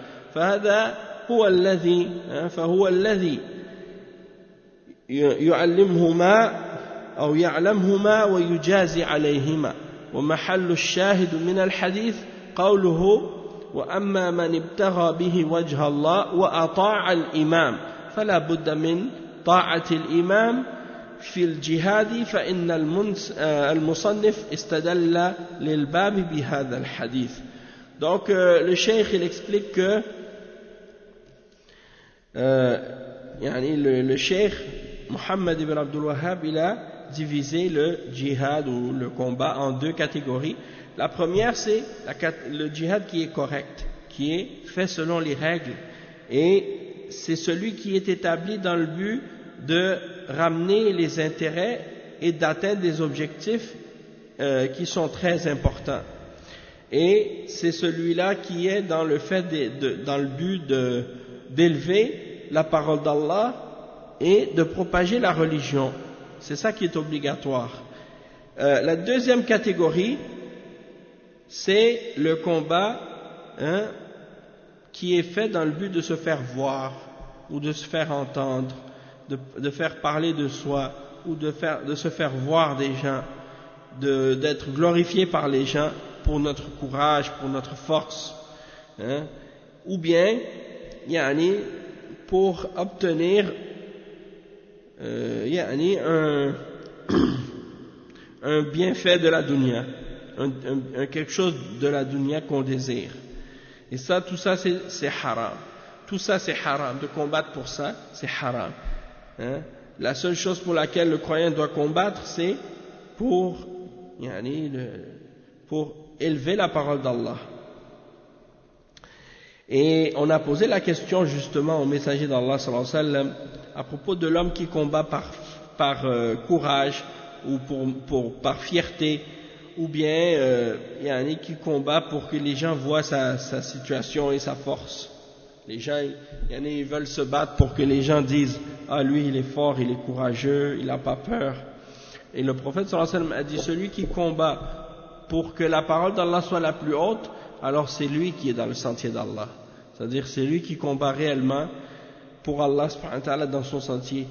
Speaker 1: فهو الذي يعلمهما أو يعلمهما ويجازي عليهما ومحل الشاهد من الحديث قوله وأما من ابتغى به وجه الله وأطاع الإمام فلا بد من طاعة الإمام في الجهاد فإن المصنف استدل للباب بهذا الحديث. Donc le cheikh il explique que le cheikh Mohammed ibn Abdul Wahhab il a divisé le djihad ou le combat en deux catégories. La première c'est le djihad qui est correct, qui est fait selon les règles et c'est celui qui est établi dans le but de ramener les intérêts et d'atteindre des objectifs qui sont très importants. Et c'est celui-là qui est dans le fait dans le but d'élever la parole d'Allah et de propager la religion. C'est ça qui est obligatoire. La deuxième catégorie, c'est le combat qui est fait dans le but de se faire voir ou de se faire entendre, de faire parler de soi ou de se faire voir des gens, d'être glorifié par les gens pour notre courage, pour notre force, ou bien pour obtenir un bienfait de la dunya, quelque chose de la dunya qu'on désire. Et ça, tout ça c'est haram. Tout ça c'est haram. De combattre pour ça, c'est haram. La seule chose pour laquelle le croyant doit combattre, c'est pour élever la parole d'Allah. Et on a posé la question justement au messager d'Allah sallallahu alayhi wa sallam à propos de l'homme qui combat par courage ou par fierté, ou bien qui combat pour que les gens voient sa situation et sa force. Les gens, ils veulent se battre pour que les gens disent « Ah, lui, il est fort, il est courageux, il n'a pas peur. » Et le prophète sallallahu alayhi wa sallam a dit « Celui qui combat pour que la parole d'Allah soit la plus haute, alors c'est lui qui est dans le sentier d'Allah. » C'est-à-dire c'est lui qui combat réellement pour Allah subhanahu wa ta'ala dans son sentier.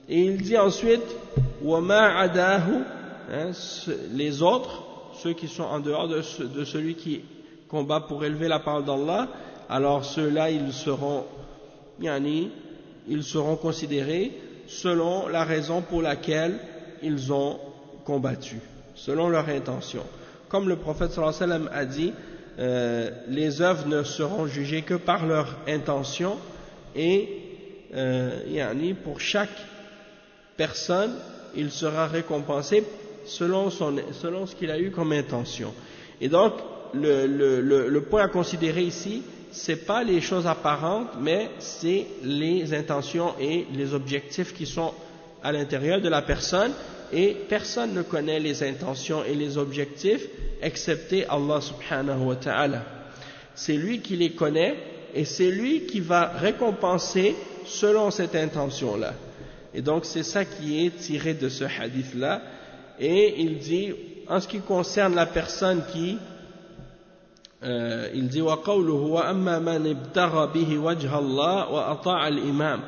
Speaker 1: Et il dit ensuite « وَمَا عَدَاهُ » les autres, ceux qui sont en dehors de celui qui combat pour élever la parole d'Allah, alors ceux-là ils seront considérés selon la raison pour laquelle ils ont combattu, selon leur intention. Comme le prophète sallallahu alayhi wa sallam a dit, les œuvres ne seront jugées que par leur intention et pour chaque personne, il sera récompensé selon ce qu'il a eu comme intention. Et donc, le point à considérer ici, c'est pas les choses apparentes, mais c'est les intentions et les objectifs qui sont à l'intérieur de la personne, et personne ne connaît les intentions et les objectifs excepté Allah subhanahu wa ta'ala. C'est lui qui les connaît et c'est lui qui va récompenser selon cette intention-là. Et donc c'est ça qui est tiré de ce hadith-là. Et il dit, en ce qui concerne la personne qui il dit وَقَوْلُهُ وَأَمَّا مَنِ ابْتَغَى بِهِ وَجْهَ اللَّهِ وَأَطَاعَ الْإِمَامِ.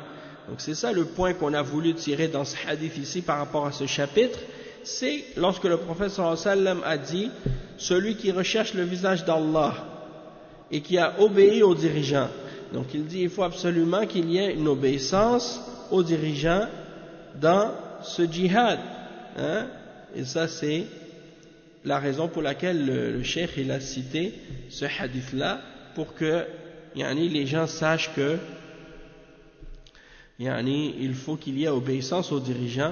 Speaker 1: Donc c'est ça le point qu'on a voulu tirer dans ce hadith ici par rapport à ce chapitre, c'est lorsque le prophète sallallahu alayhi wa sallam a dit celui qui recherche le visage d'Allah et qui a obéi aux dirigeants. Donc il dit il faut absolument qu'il y ait une obéissance aux dirigeants dans ce djihad, hein? Et ça c'est la raison pour laquelle le cheikh il a cité ce hadith là, pour que les gens sachent que il faut qu'il y ait obéissance aux dirigeants,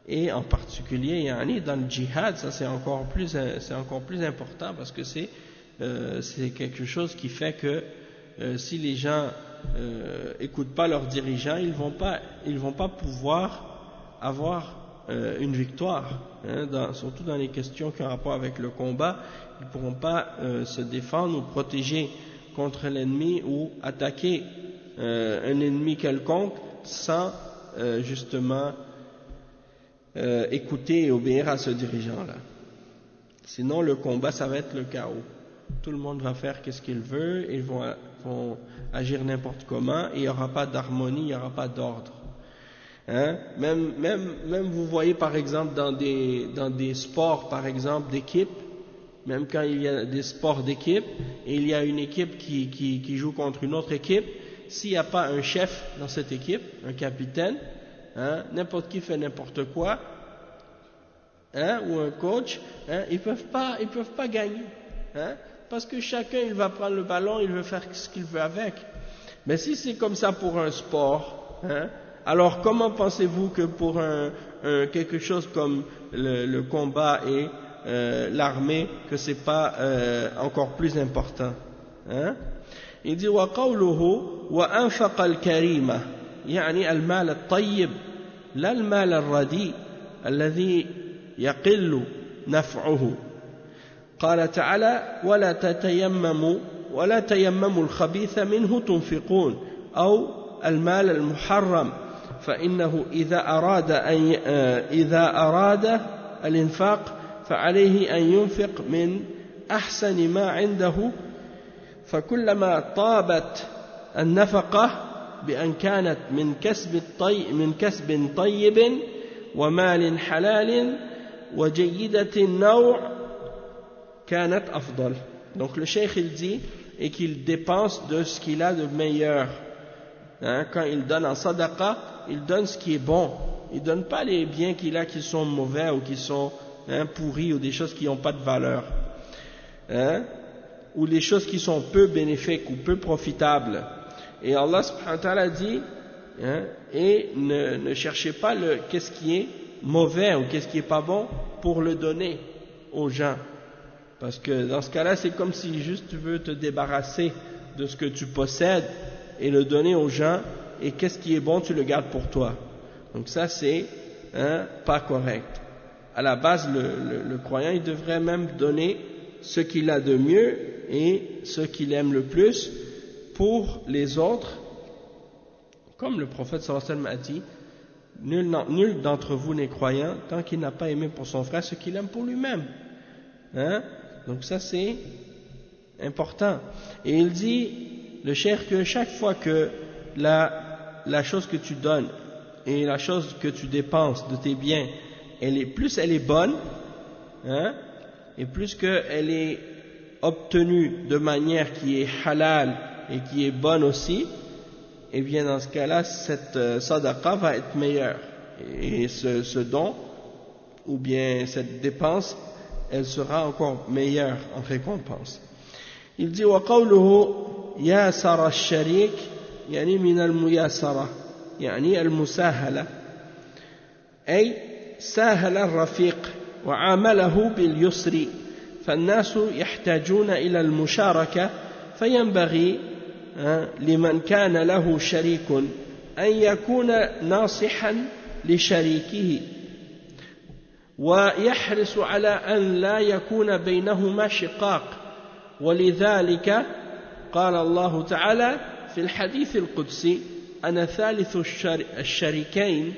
Speaker 1: et en particulier dans le djihad, ça c'est encore plus important, parce que c'est quelque chose qui fait que si les gens écoutent pas leurs dirigeants, ils vont pas pouvoir avoir une victoire, surtout dans les questions qui ont rapport avec le combat. Ils ne pourront pas se défendre ou protéger contre l'ennemi ou attaquer un ennemi quelconque sans justement écouter et obéir à ce dirigeant-là. Sinon le combat ça va être le chaos. Tout le monde va faire qu'est-ce qu'il veut, ils vont agir n'importe comment, et il n'y aura pas d'harmonie, il n'y aura pas d'ordre. Même vous voyez par exemple dans des sports par exemple d'équipe, même quand il y a des sports d'équipe et il y a une équipe qui joue contre une autre équipe, s'il n'y a pas un chef dans cette équipe, un capitaine, n'importe qui fait n'importe quoi, ou un coach, ils peuvent pas gagner, parce que chacun il va prendre le ballon, il veut faire ce qu'il veut avec. Mais si c'est comme ça pour un sport, alors comment pensez-vous que pour quelque chose comme le combat et l'armée, que c'est pas encore plus important, Il dit وقوله وأنفق الكريمة يعني المال الطيب لا المال الرديء الذي يقل نفعه. قال تعالى ولا تيمموا الخبيث منه تنفقون أو المال المحرم فإنه إذا أراد الإنفاق فعليه أن ينفق من أحسن ما عنده فكلما طابت النفقة بأن كانت من كسب طيب ومال حلال وجيدة النوع كانت أفضل. Donc le cheikh il dit et qu'il dépense de ce qu'il a de meilleur. Quand il donne en sadaqa, il donne ce qui est bon. Il donne pas les biens qu'il a qui sont mauvais ou qui sont pourris ou des choses qui n'ont pas de valeur. Ou les choses qui sont peu bénéfiques ou peu profitables. Et Allah subhanahu wa ta'ala dit et ne cherchez pas qu'est-ce qui est mauvais ou qu'est-ce qui est pas bon pour le donner aux gens, parce que dans ce cas-là c'est comme si juste tu veux te débarrasser de ce que tu possèdes et le donner aux gens, et qu'est-ce qui est bon tu le gardes pour toi. Donc ça c'est pas correct. À la base le croyant il devrait même donner ce qu'il a de mieux et ce qu'il aime le plus pour les autres, comme le prophète sallallahu alayhi wa sallam a dit, nul d'entre vous n'est croyant tant qu'il n'a pas aimé pour son frère ce qu'il aime pour lui-même. Donc ça c'est important. Et il dit, le cheikh, que chaque fois que la chose que tu donnes et la chose que tu dépenses de tes biens, plus elle est bonne, et plus qu'elle est obtenue de manière qui est halal et qui est bonne aussi, et bien dans ce cas-là cette sadaqa va être meilleure, et ce don ou bien cette dépense elle sera encore meilleure en récompense. Il dit وقوله ياسر الشريك يعني من المياسرة يعني المساهلة أي ساهل الرفيق وعامله باليسر فالناس يحتاجون إلى المشاركة فينبغي لمن كان له شريك أن يكون ناصحا لشريكه ويحرص على أن لا يكون بينهما شقاق ولذلك قال الله تعالى في الحديث القدسي أنا ثالث الشريكين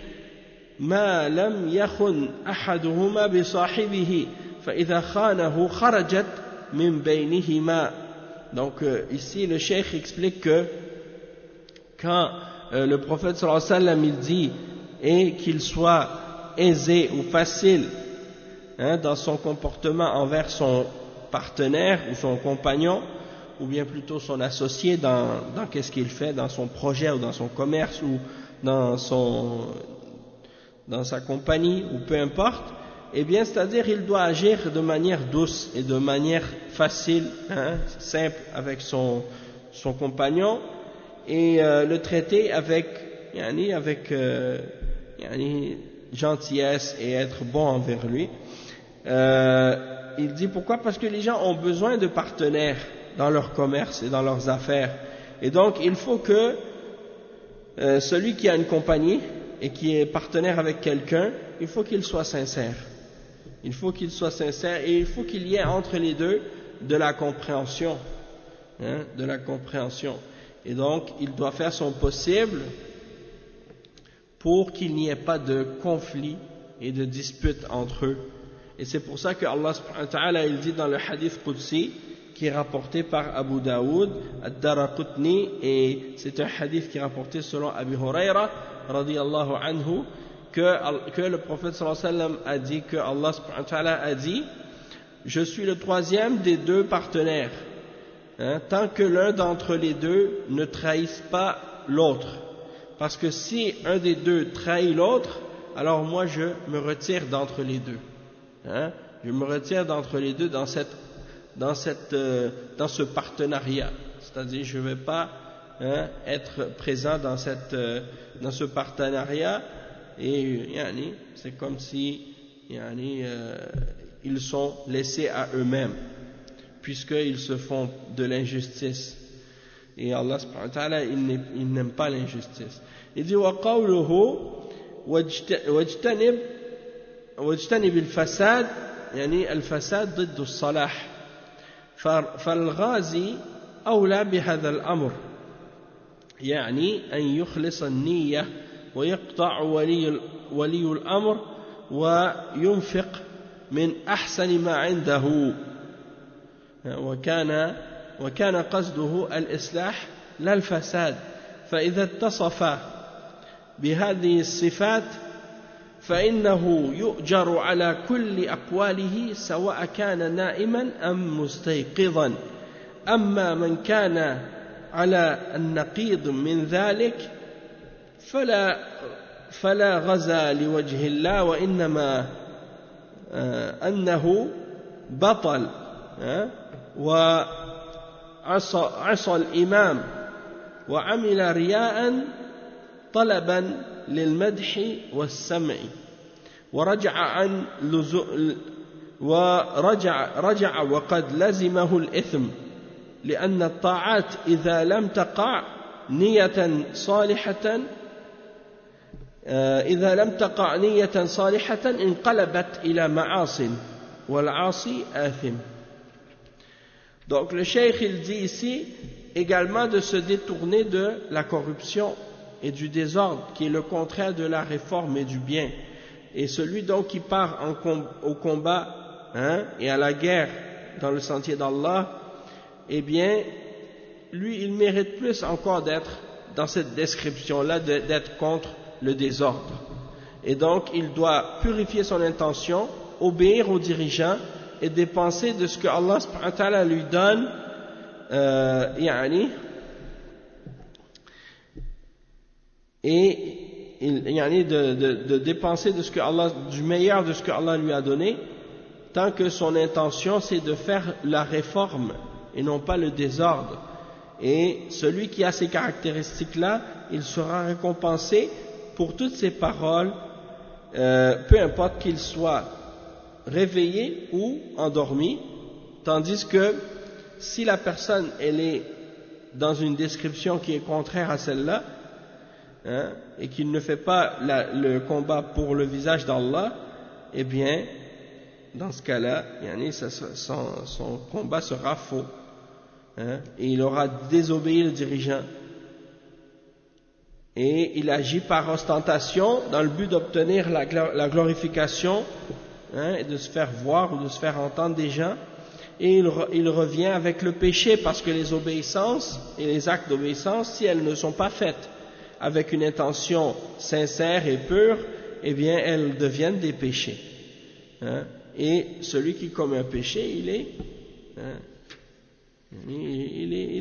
Speaker 1: ما لم يخن أحدهما بصاحبه فإذا خانه خرجت من بينهما. Donc ici le cheikh explique que quand le prophète sallallahu alayhi wa sallam il dit et qu'il soit aisé ou facile dans son comportement envers son partenaire ou son compagnon ou bien plutôt son associé dans qu'est-ce qu'il fait dans son projet ou dans son commerce ou dans sa compagnie ou peu importe, eh bien c'est-à-dire il doit agir de manière douce et de manière facile, simple avec son compagnon et le traiter avec gentillesse et être bon envers lui. Il dit pourquoi? Parce que les gens ont besoin de partenaires dans leur commerce et dans leurs affaires. Et donc il faut que celui qui a une compagnie et qui est partenaire avec quelqu'un, il faut qu'il soit sincère. Il faut qu'il soit sincère et il faut qu'il y ait entre les deux de la compréhension. De la compréhension. Et donc il doit faire son possible pour qu'il n'y ait pas de conflit et de dispute entre eux. Et c'est pour ça que Allah subhanahu wa ta'ala il dit dans le hadith Qudsi qui est rapporté par Abu Daoud, Ad-Daraqutni, et c'est un hadith qui est rapporté selon Abi Huraira radiyallahu anhu que le prophète sallallahu alayhi wa sallam a dit, que Allah subhanahu wa ta'ala a dit je suis le troisième des deux partenaires tant que l'un d'entre les deux ne trahisse pas l'autre, parce que si un des deux trahit l'autre, alors moi je me retire d'entre les deux, je me retire d'entre les deux dans ce partenariat, c'est-à-dire je ne vais pas être présent dans ce partenariat et c'est comme si ils sont laissés à eux-mêmes puisqu'ils se font de l'injustice et Allah subhanahu wa ta'ala il n'aime pas l'injustice. Il dit wa qawluhu wajtanib al-fasad al-fasad ضد الصلاح فالغازي أولى بهذا الأمر يعني أن يخلص النية ويقطع ولي الأمر وينفق من أحسن ما عنده وكان قصده الإصلاح لا الفساد فإذا اتصف بهذه الصفات فإنه يؤجر على كل أقواله سواء كان نائما أم مستيقظا أما من كان على النقيض من ذلك فلا غزا لوجه الله وإنما أنه بطل وعصى الإمام وعمل رياء طلبا للمدح والسمع ورجع وقد لزمه الإثم لأن الطاعات إذا لم تقع نية صالحة انقلبت إلى معاصٍ والعاصي آثم. Donc le cheikh il dit ici également de se détourner de la corruption et du désordre qui est le contraire de la réforme et du bien, et celui donc qui part au combat et à la guerre dans le sentier d'Allah, eh bien lui il mérite plus encore d'être dans cette description là, d'être contre le désordre, et donc il doit purifier son intention, obéir aux dirigeants et dépenser de ce que Allah subhanahu wa ta'ala lui donne et de dépenser de ce que Allah, du meilleur de ce que Allah lui a donné, tant que son intention c'est de faire la réforme et non pas le désordre. Et celui qui a ces caractéristiques-là, il sera récompensé pour toutes ses paroles, peu importe qu'il soit réveillé ou endormi, tandis que si la personne elle est dans une description qui est contraire à celle-là, et qu'il ne fait pas le combat pour le visage d'Allah, eh bien, dans ce cas-là, son combat sera faux, et il aura désobéi le dirigeant, et il agit par ostentation dans le but d'obtenir la glorification, et de se faire voir ou de se faire entendre des gens, et il revient avec le péché, parce que les obéissances et les actes d'obéissance, si elles ne sont pas faites avec une intention sincère et pure, eh bien elles deviennent des péchés. Et celui qui commet un péché, il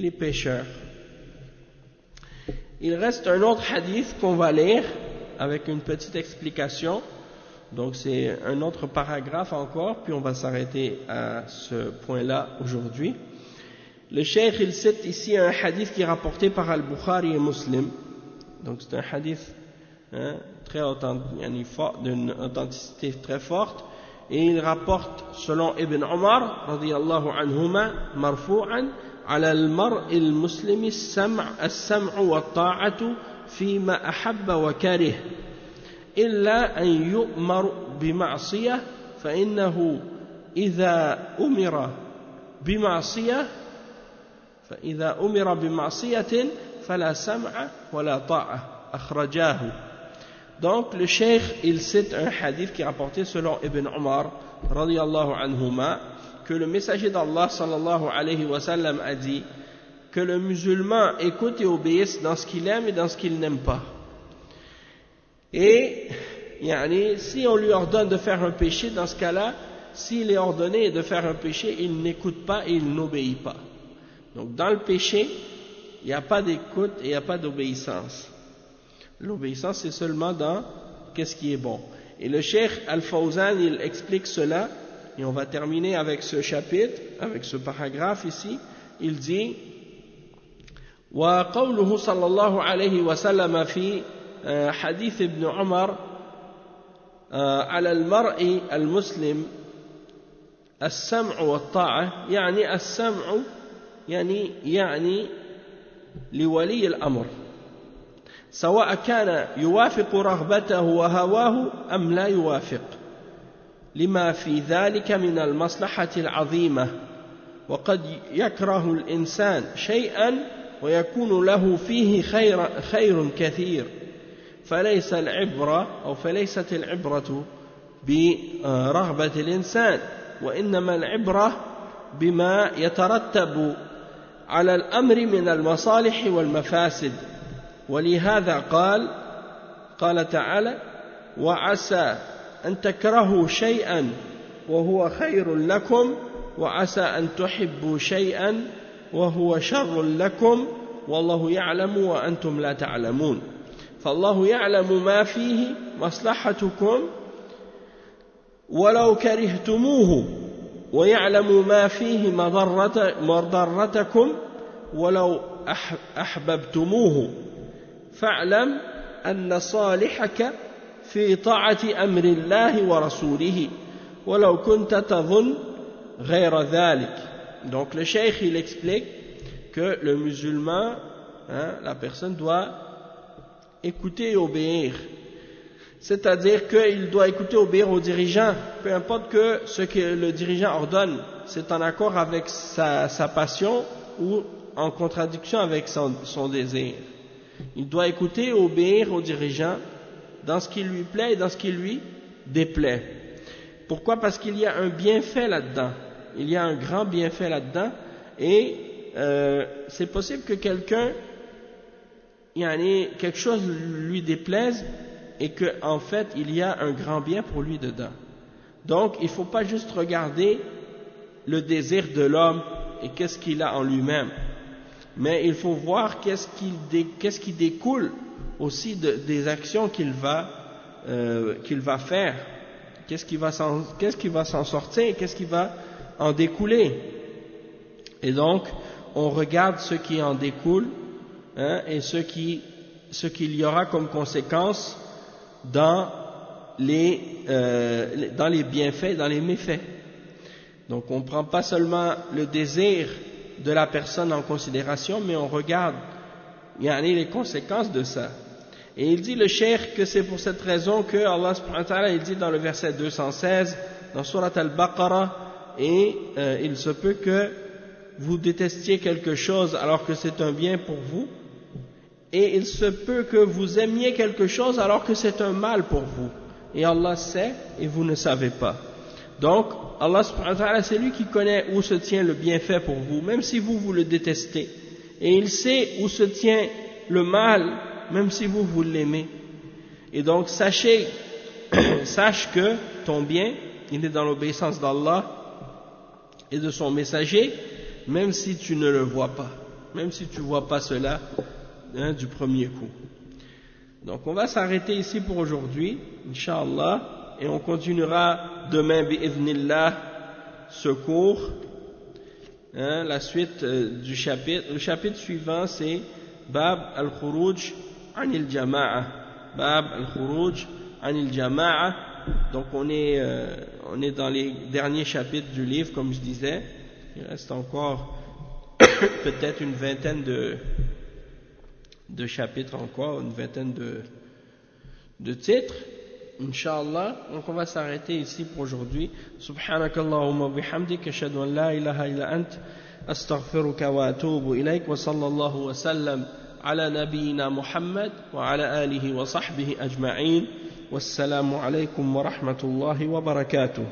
Speaker 1: est pécheur. Il reste un autre hadith qu'on va lire avec une petite explication. Donc c'est un autre paragraphe encore, puis on va s'arrêter à ce point-là aujourd'hui. Le cheikh il cite ici un hadith qui est rapporté par Al-Bukhari et Muslim. Donc c'est un hadith très d'une authenticité très forte, et il rapporte selon Ibn Omar radiyallahu anhuma marfu'an ala al-mar'i al-muslimi as-sam'u wat-ta'atu fima ahabba wa karih إلا أن يؤمر بمعصية فإنه إذا أمر بمعصية فلا سمع ولا طاعة أخرجاه. Donc le cheikh il cite un hadith qui est rapporté selon Ibn Omar radiyallahu anhuma, que le messager d'Allah sallallahu alayhi wa sallam a dit que le musulman écoute et obéisse dans ce qu'il aime et dans ce qu'il n'aime pas. Et si on lui ordonne de faire un péché, dans ce cas-là, s'il est ordonné de faire un péché, il n'écoute pas et il n'obéit pas. Donc dans le péché, il n'y a pas d'écoute et il n'y a pas d'obéissance. L'obéissance, c'est seulement dans qu'est-ce qui est bon. Et le cheikh Al-Fawzan, il explique cela, et on va terminer avec ce chapitre, avec ce paragraphe ici. Il dit وَقَوْلُهُ صَلَّى اللَّهُ عَلَيْهِ وَسَلَّمَ فِي حديث ابن عمر على المرء المسلم السمع والطاعة، يعني السمع يعني لولي الأمر، سواء كان يوافق رغبته وهواه أم لا يوافق، لما في ذلك من المصلحة العظيمة. وقد يكره الإنسان شيئا ويكون له فيه خير كثير، فليست العبرة برغبة الإنسان، وإنما العبرة بما يترتب على الأمر من المصالح والمفاسد. ولهذا قال تعالى وعسى أن تكرهوا شيئا وهو خير لكم وعسى أن تحبوا شيئا وهو شر لكم والله يعلم وأنتم لا تعلمون. فالله يعلم ما فيه مصلحتكم ولو كرهتموه، ويعلم ما فيه مضرتكم ولو أحببتموه، فاعلم أن صالحك في طاعة أمر الله ورسوله ولو كنت تظن غير ذلك. Donc le cheikh il explique que le musulman, la personne doit écouter et obéir, c'est-à-dire qu'il doit écouter et obéir au dirigeant, peu importe que ce que le dirigeant ordonne c'est en accord avec sa passion ou en contradiction avec son désir. Il doit écouter et obéir au dirigeant dans ce qui lui plaît et dans ce qui lui déplaît. Pourquoi? Parce qu'il y a un bienfait là-dedans, il y a un grand bienfait là-dedans, et c'est possible que quelque chose lui déplaise et qu'en fait il y a un grand bien pour lui dedans. Donc il ne faut pas juste regarder le désir de l'homme et qu'est-ce qu'il a en lui-même, mais il faut voir qu'est-ce qui découle aussi des actions qu'il va faire, qu'est-ce qui va s'en sortir, qu'est-ce qui va en découler. Et donc on regarde ce qui en découle, hein, et ce qu'il y aura comme conséquence dans les bienfaits, dans les méfaits. Donc on ne prend pas seulement le désir de la personne en considération, mais on regarde les conséquences de ça. Et il dit le cheikh que c'est pour cette raison que Allah subhanahu wa ta'ala, il dit dans le verset 216 dans Surat Al-Baqarah, et il se peut que vous détestiez quelque chose alors que c'est un bien pour vous, et il se peut que vous aimiez quelque chose alors que c'est un mal pour vous, et Allah sait et vous ne savez pas. Donc Allah subhanahu wa ta'ala, c'est lui qui connaît où se tient le bienfait pour vous, même si vous le détestez, et il sait où se tient le mal, même si vous l'aimez. Et donc sache que ton bien, il est dans l'obéissance d'Allah et de son messager, même si tu ne le vois pas, même si tu ne vois pas cela, hein, du premier coup. Donc on va s'arrêter ici pour aujourd'hui, Inch'Allah, et on continuera demain, bi'idhnillah, ce cours, hein, la suite du chapitre. Le chapitre suivant, c'est Bab al-Khuruj anil Jama'a. Bab al-Khuruj anil Jama'a. Donc on est dans les derniers chapitres du livre, comme je disais. Il reste encore peut-être une vingtaine de chapitres encore, une vingtaine de titres, Inch'Allah. Donc on va s'arrêter ici pour aujourd'hui. Subhanakallahumma bihamdik, ashhadu an la ilaha illa ant, astaghfiruka wa atubu ilayk, wa sallallahu wa sallam ala nabiyyina Muhammad wa ala alihi wa sahbihi ajma'in. Wassalamu alaykum wa rahmatullahi wa barakatuh.